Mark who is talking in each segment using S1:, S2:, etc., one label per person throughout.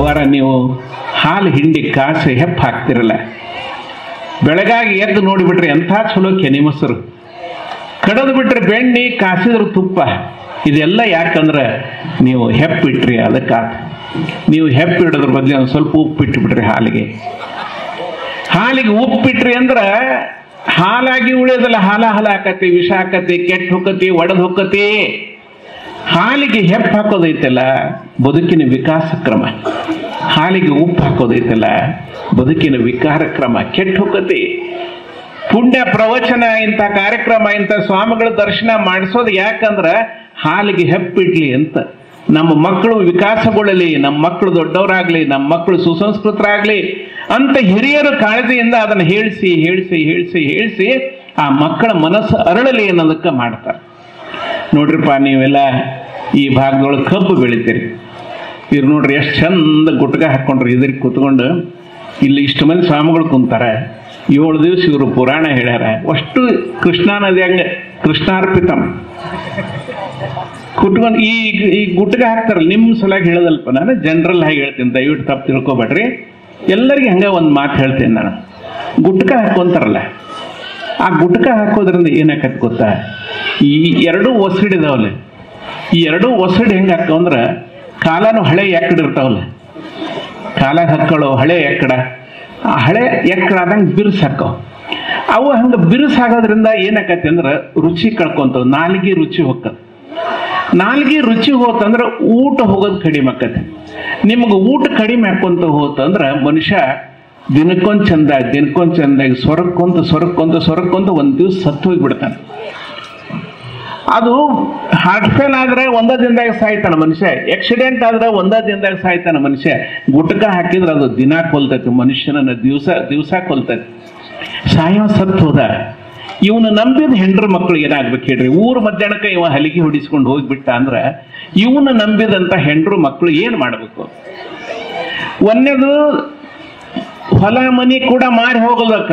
S1: ಅವ್ವಾರ ನೀವು ಹಾಲು ಹಿಂಡಿ ಕಾಸು ಹೆಪ್ಪು ಹಾಕ್ತಿರಲ್ಲ, ಬೆಳಗಾಗಿ ಎದ್ದು ನೋಡಿಬಿಟ್ರೆ ಎಂಥ ಚಲೋ ಕೆನೆ ಮೊಸರು, ಕಡದು ಬಿಟ್ರೆ ಬೆಣ್ಣೆ, ಕಾಸಿದ್ರು ತುಪ್ಪ. ಇದೆಲ್ಲ ಯಾಕಂದ್ರೆ ನೀವು ಹೆಪ್ಪಿಟ್ರಿ, ಅದಕ್ಕಾತ. ನೀವು ಹೆಪ್ಪಿಡೋದ್ರ ಬದಲು ಒಂದು ಸ್ವಲ್ಪ ಉಪ್ಪು ಇಟ್ಟುಬಿಟ್ರಿ ಹಾಲಿಗೆ. ಹಾಲಿಗೆ ಉಪ್ಪಿಟ್ರಿ ಅಂದ್ರೆ ಹಾಲಾಗಿ ಉಳಿಯೋದಲ್ಲ, ಹಾಲ ಹಾಕತಿ, ವಿಷ ಹಾಕತಿ, ಕೆಟ್ಟ ಹೊಕ್ಕತಿ, ಒಡೆದು ಹೊಕ್ಕತಿ. ಹಾಲಿಗೆ ಹೆಪ್ಪು ಹಾಕೋದೈತಲ್ಲ ಬದುಕಿನ ವಿಕಾಸ ಕ್ರಮ. ಹಾಲಿಗೆ ಉಪ್ಪು ಹಾಕೋದೈತಲ್ಲ ಬದುಕಿನ ವಿಕಾರ ಕ್ರಮ. ಕೆಟ್ಟ ಹೊಕ್ಕತಿ. ಪುಣ್ಯ ಪ್ರವಚನ, ಇಂಥ ಕಾರ್ಯಕ್ರಮ, ಇಂಥ ಸ್ವಾಮಿಗಳ ದರ್ಶನ ಮಾಡಿಸೋದು ಯಾಕಂದ್ರೆ ಹಾಲಿಗೆ ಹೆಪ್ಪಿಡ್ಲಿ ಅಂತ. ನಮ್ಮ ಮಕ್ಕಳು ವಿಕಾಸಗೊಳ್ಳಲಿ, ನಮ್ಮ ಮಕ್ಕಳು ದೊಡ್ಡವರಾಗ್ಲಿ, ನಮ್ಮ ಮಕ್ಕಳು ಸುಸಂಸ್ಕೃತರಾಗ್ಲಿ ಅಂತ ಹಿರಿಯರು ಕಾಳಜಿಯಿಂದ ಅದನ್ನು ಹೇಳಿಸಿ ಹೇಳಿಸಿ ಹೇಳಿಸಿ ಹೇಳಿಸಿ ಆ ಮಕ್ಕಳ ಮನಸ್ಸು ಅರಳಲಿ ಅನ್ನೋದಕ್ಕೆ ಮಾಡ್ತಾರೆ. ನೋಡ್ರಿಪ್ಪ, ನೀವೆಲ್ಲ ಈ ಭಾಗದೊಳಗೆ ಕಬ್ಬು ಬೆಳಿತೀರಿ. ಇವ್ರು ನೋಡ್ರಿ ಎಷ್ಟು ಚಂದ ಗುಟ್ಕ ಹಾಕ್ಕೊಂಡ್ರಿ ಇದ್ರಿಗೆ ಕೂತ್ಕೊಂಡು. ಇಲ್ಲಿ ಇಷ್ಟು ಮಂದಿ ಸ್ವಾಮಿಗಳು ಕುಂತಾರೆ. 7 ದಿವಸ ಇವರು ಪುರಾಣ ಹೇಳ್ಯಾರ. ಅಷ್ಟು ಕೃಷ್ಣಾ ನದಿಯಾಗ ಕೃಷ್ಣಾರ್ಪಿತಂ ಕುಟ್ಕೊಂಡು ಈ ಗುಟ್ಕ ಹಾಕ್ತಾರಲ್ಲ. ನಿಮ್ಮ ಸಲಾಗಿ ಹೇಳೋದಲ್ಪ, ನಾನು ಜನರಲ್ ಆಗಿ ಹೇಳ್ತೀನಿ, ದಯವಿಟ್ಟು ತಪ್ಪು ತಿಳ್ಕೊಬೇಡ್ರಿ. ಎಲ್ಲರಿಗೆ ಹಂಗೆ ಒಂದು ಮಾತು ಹೇಳ್ತೇನೆ ನಾನು. ಗುಟ್ಕ ಹಾಕೊಂತಾರಲ್ಲ, ಆ ಗುಟ್ಕ ಹಾಕೋದ್ರಿಂದ ಏನಾಕತ್ ಗೊತ್ತಾ? ಈ 2 ಒಸಡಿದಾವಲ್ಲ, ಈ 2 ಒಸಡಿ ಹೆಂಗೆ ಹಾಕವಂದ್ರೆ ಕಾಲನು ಹಳೆ ಎಕ್ಕಡ ಇರ್ತಾವಲ್ಲ, ಕಾಲಾಗ ಹಾಕೊಳ್ಳೋ ಹಳೆ ಎಕ್ಕಡ, ಆ ಹಳೆ ಎಕ್ಕಡ ಆದಂಗೆ ಬಿರುಸು ಹಾಕವು. ಅವು ಹಂಗೆ ಬಿರುಸು ಆಗೋದ್ರಿಂದ ಏನಾಕತಿ ಅಂದ್ರೆ ರುಚಿ ಕಳ್ಕೊಂತವು. ನಾಲ್ಗೆ ರುಚಿ ಹೋಗ್ತದೆ. ನಾಲ್ಗೆ ರುಚಿ ಹೋತಂದ್ರೆ ಊಟ ಹೋಗೋದು ಕಡಿಮೆ ಆಕತಿ. ನಿಮ್ಗೆ ಊಟ ಕಡಿಮೆ ಹಾಕೊಂತ ಹೋತಂದ್ರೆ ಮನುಷ್ಯ ದಿನಕ್ಕೊಂದು ಚಂದಾಗಿ ಸೊರಕ್ಕೊಂತ ಒಂದು ದಿವಸ ಸತ್ತು ಹೋಗಿಬಿಡ್ತಾನೆ. ಅದು ಹಾರ್ಟ್ ಫೇಲ್ ಆದ್ರೆ 1 ದಿನದಾಗ ಸಾಯ್ತಾನ ಮನುಷ್ಯ. ಆಕ್ಸಿಡೆಂಟ್ ಆದ್ರೆ 1 ದಿನದಾಗ ಸಾಯ್ತಾನ ಮನುಷ್ಯ. ಗುಟ್ಕ ಹಾಕಿದ್ರೆ ಅದು ದಿನ ಕೊಲ್ತೈತಿ, ಮನುಷ್ಯನನ್ನ ದಿವಸ ಕೊಲ್ತೈತಿ. ಸಾಯೋ ಸತ್ತು ಹೋದ. ಇವನು ನಂಬಿದ ಹೆಂಡ್ರ ಮಕ್ಕಳು ಏನಾಗ್ಬೇಕು ಹೇಳ್ರಿ? ಊರು ಮಧ್ಯಾಹ್ನಕ್ಕೆ ಇವ ಹಲಿಗೆ ಹೊಡಿಸ್ಕೊಂಡು ಹೋಗ್ಬಿಟ್ಟ ಅಂದ್ರೆ ಇವನು ನಂಬಿದಂತ ಹೆಂಡ್ರು ಮಕ್ಕಳು ಏನ್ ಮಾಡ್ಬೇಕು? ಒಂದೇದು ಹೊಲ ಮನಿ ಕೂಡ ಮಾರಿ ಹೋಗೋದಕ್ಕ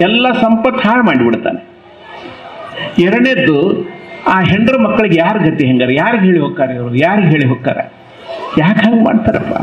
S1: ಎಲ್ಲ ಸಂಪತ್ತು ಹಾಳು ಮಾಡಿಬಿಡ್ತಾನೆ. ಎರಡನೇದ್ದು ಆ ಹೆಂಡ್ರ ಮಕ್ಕಳಿಗೆ ಯಾರ ಗತಿ ಹೆಂಗಾರ? ಯಾರಿಗೆ ಹೇಳಿ ಹೋಗ್ತಾರೆ ಇವರು? ಯಾರಿಗೆ ಹೇಳಿ ಹೋಗ್ತಾರ? ಯಾಕೆ ಹಂಗೆ ಮಾಡ್ತಾರಪ್ಪ?